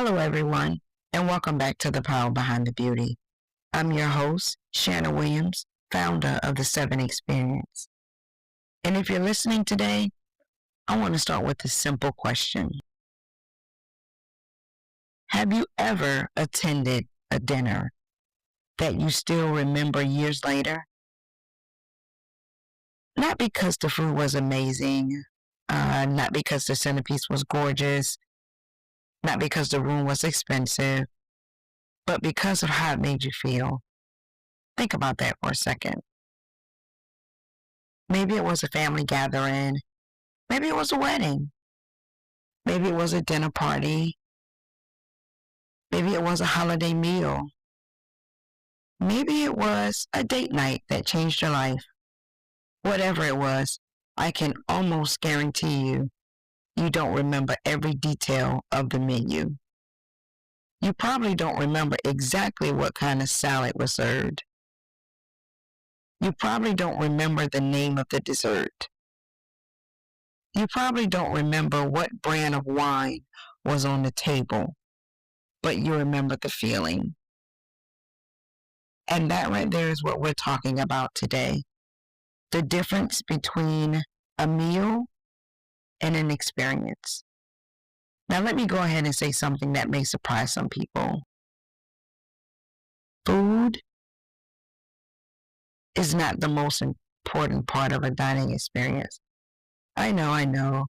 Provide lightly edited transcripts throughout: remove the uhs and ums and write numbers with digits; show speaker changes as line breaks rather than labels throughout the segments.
Hello, everyone, and welcome back to The Power Behind the Beauty. I'm your host, Shannor Williams, founder of the Sevyn Experience. And if you're listening today, I want to start with a simple question. Have you ever attended a dinner that you still remember years later? Not because the food was amazing, not because the centerpiece was gorgeous, not because the room was expensive, but because of how it made you feel. Think about that for a second. Maybe it was a family gathering. Maybe it was a wedding. Maybe it was a dinner party. Maybe it was a holiday meal. Maybe it was a date night that changed your life. Whatever it was, I can almost guarantee you don't remember every detail of the menu. You probably don't remember exactly what kind of salad was served. You probably don't remember the name of the dessert. You probably don't remember what brand of wine was on the table, but you remember the feeling. And that right there is what we're talking about today. The difference between a meal and an experience. Now, let me go ahead and say something that may surprise some people. Food is not the most important part of a dining experience. I know.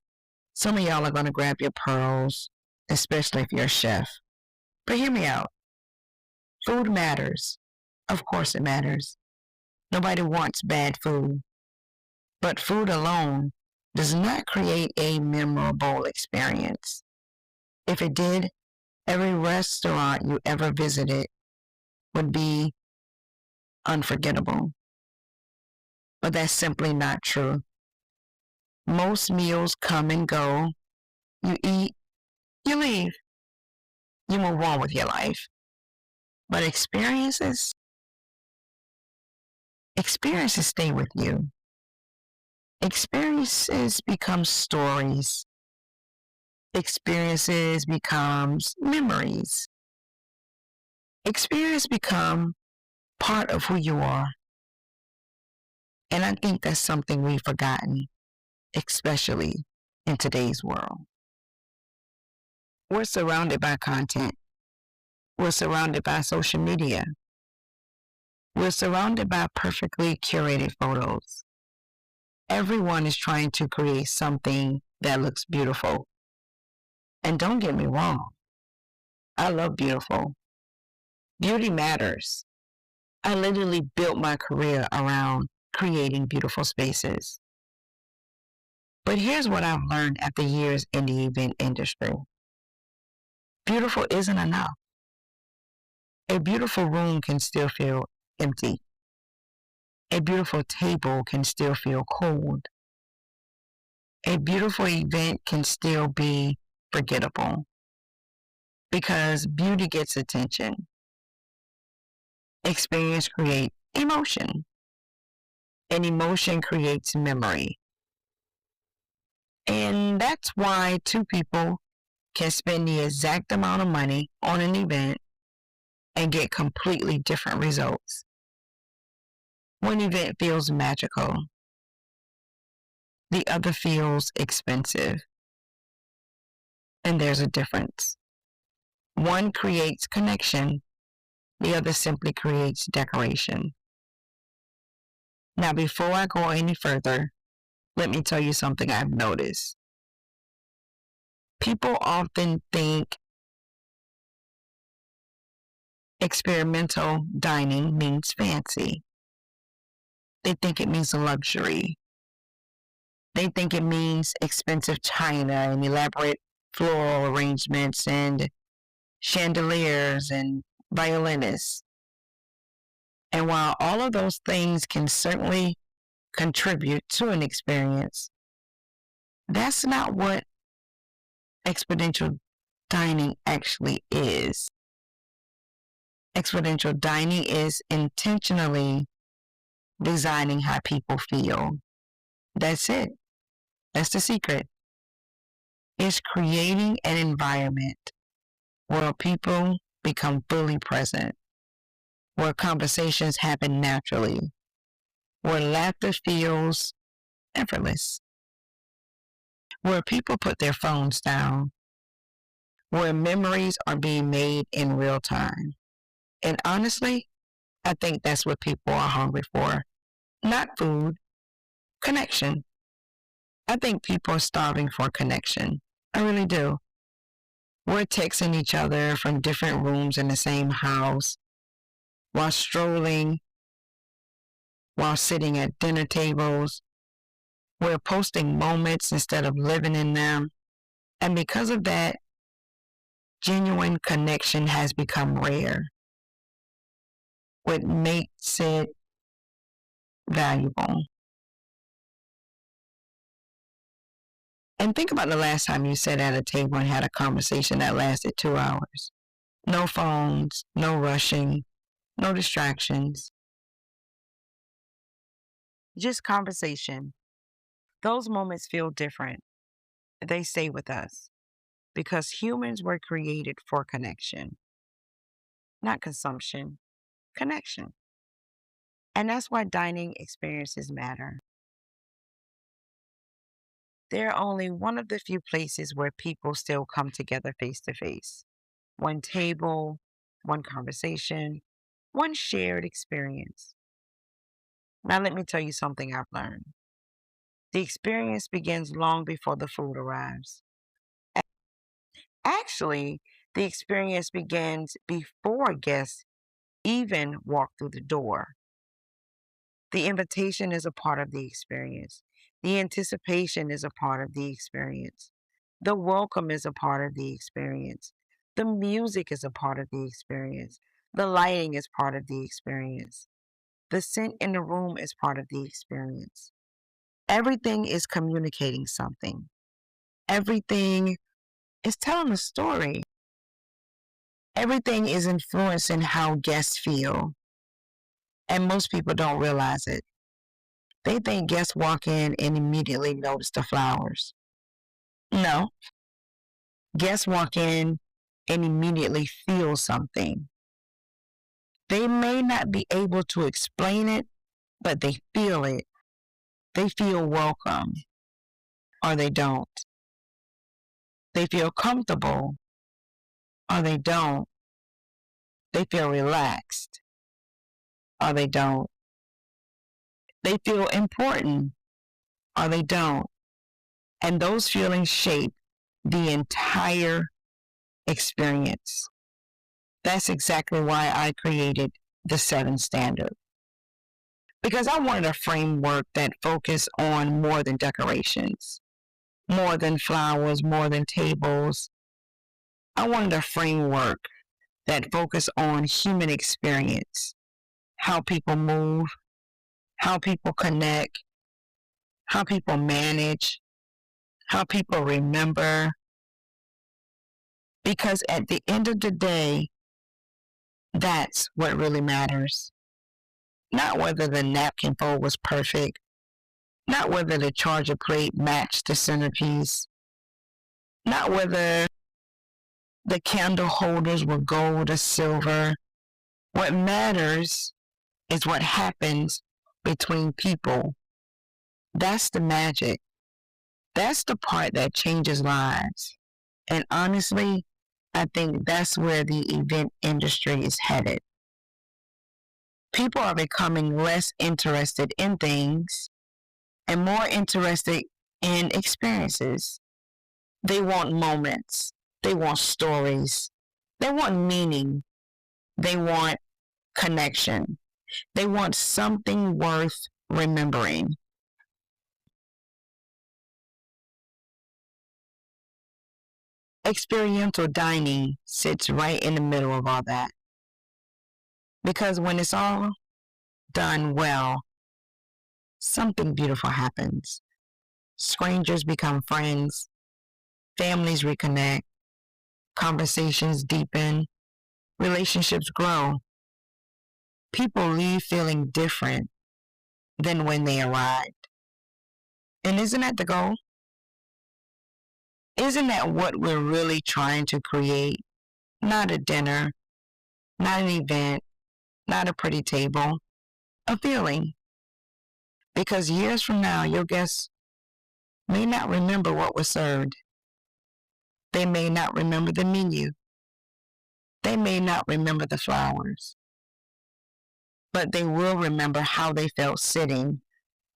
Some of y'all are going to grab your pearls, especially if you're a chef. But hear me out. Food matters. Of course it matters. Nobody wants bad food. But food alone does not create a memorable experience. If it did, every restaurant you ever visited would be unforgettable. But that's simply not true. Most meals come and go. You eat, you leave. You move on with your life. But experiences stay with you. Experiences become stories. Experiences becomes memories. Experience become part of who you are. And I think that's something we've forgotten, especially in today's world. We're surrounded by content. We're surrounded by social media. We're surrounded by perfectly curated photos. Everyone is trying to create something that looks beautiful. And don't get me wrong, I love beautiful. Beauty matters. I literally built my career around creating beautiful spaces. But here's what I've learned after years in the event industry. Beautiful isn't enough. A beautiful room can still feel empty. A beautiful table can still feel cold. A beautiful event can still be forgettable. Because beauty gets attention. Experience creates emotion. And emotion creates memory. And that's why two people can spend the exact amount of money on an event and get completely different results. One event feels magical. The other feels expensive. And there's a difference. One creates connection. The other simply creates decoration. Now, before I go any further, let me tell you something I've noticed. People often think experiential dining means fancy. They think it means luxury. They think it means expensive china and elaborate floral arrangements and chandeliers and violinists. And while all of those things can certainly contribute to an experience, that's not what experiential dining actually is. Experiential dining is intentionally designing how people feel. That's it. That's the secret. It's creating an environment where people become fully present, where conversations happen naturally, where laughter feels effortless, where people put their phones down, where memories are being made in real time. And honestly, I think that's what people are hungry for. Not food, connection. I think people are starving for connection. I really do. We're texting each other from different rooms in the same house, while strolling, while sitting at dinner tables. We're posting moments instead of living in them. And because of that, genuine connection has become rare, what makes it valuable. And think about the last time you sat at a table and had a conversation that lasted 2 hours. No phones, no rushing, no distractions. Just conversation. Those moments feel different. They stay with us because humans were created for connection, not consumption, connection. And that's why dining experiences matter. They're only one of the few places where people still come together face to face. One table, one conversation, one shared experience. Now, let me tell you something I've learned. The experience begins long before the food arrives. Actually, the experience begins before guests even walk through the door. The invitation is a part of the experience. The anticipation is a part of the experience. The welcome is a part of the experience. The music is a part of the experience. The lighting is part of the experience. The scent in the room is part of the experience. Everything is communicating something. Everything is telling a story. Everything is influencing how guests feel. And most people don't realize it. They think guests walk in and immediately notice the flowers. No. Guests walk in and immediately feel something. They may not be able to explain it, but they feel it. They feel welcome, or they don't. They feel comfortable, or they don't. They feel relaxed, or they don't. They feel important, or they don't. And those feelings shape the entire experience. That's exactly why I created the Sevyn Standard. Because I wanted a framework that focused on more than decorations, more than flowers, more than tables. I wanted a framework that focused on human experience, how people move, how people connect, how people manage, how people remember. Because at the end of the day, that's what really matters. Not whether the napkin fold was perfect, not whether the charger plate matched the centerpiece, not whether the candle holders were gold or silver. What matters is what happens between people. That's the magic. That's the part that changes lives. And honestly, I think that's where the event industry is headed. People are becoming less interested in things and more interested in experiences. They want moments. They want stories. They want meaning. They want connection. They want something worth remembering. Experiential dining sits right in the middle of all that. Because when it's all done well, something beautiful happens. Strangers become friends, families reconnect, conversations deepen, relationships grow. People leave feeling different than when they arrived. And isn't that the goal? Isn't that what we're really trying to create? Not a dinner, not an event, not a pretty table, a feeling. Because years from now, your guests may not remember what was served. They may not remember the menu. They may not remember the flowers. But they will remember how they felt sitting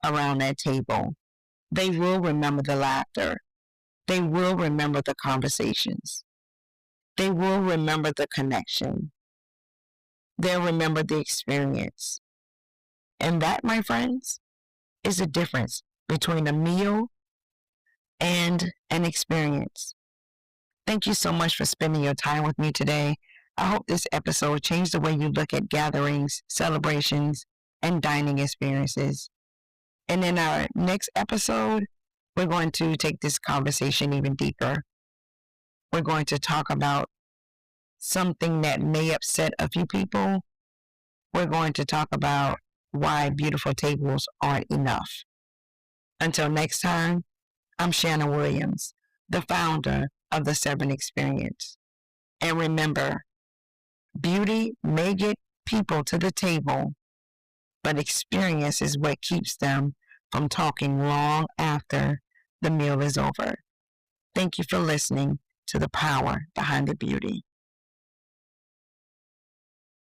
around that table. They will remember the laughter. They will remember the conversations. They will remember the connection. They'll remember the experience. And that, my friends, is the difference between a meal and an experience. Thank you so much for spending your time with me today. I hope this episode changed the way you look at gatherings, celebrations, and dining experiences. And in our next episode, we're going to take this conversation even deeper. We're going to talk about something that may upset a few people. We're going to talk about why beautiful tables aren't enough. Until next time, I'm Shannor Williams, the founder of the Sevyn Experience. And remember, beauty may get people to the table, but experience is what keeps them from talking long after the meal is over. Thank you for listening to The Power Behind the Beauty.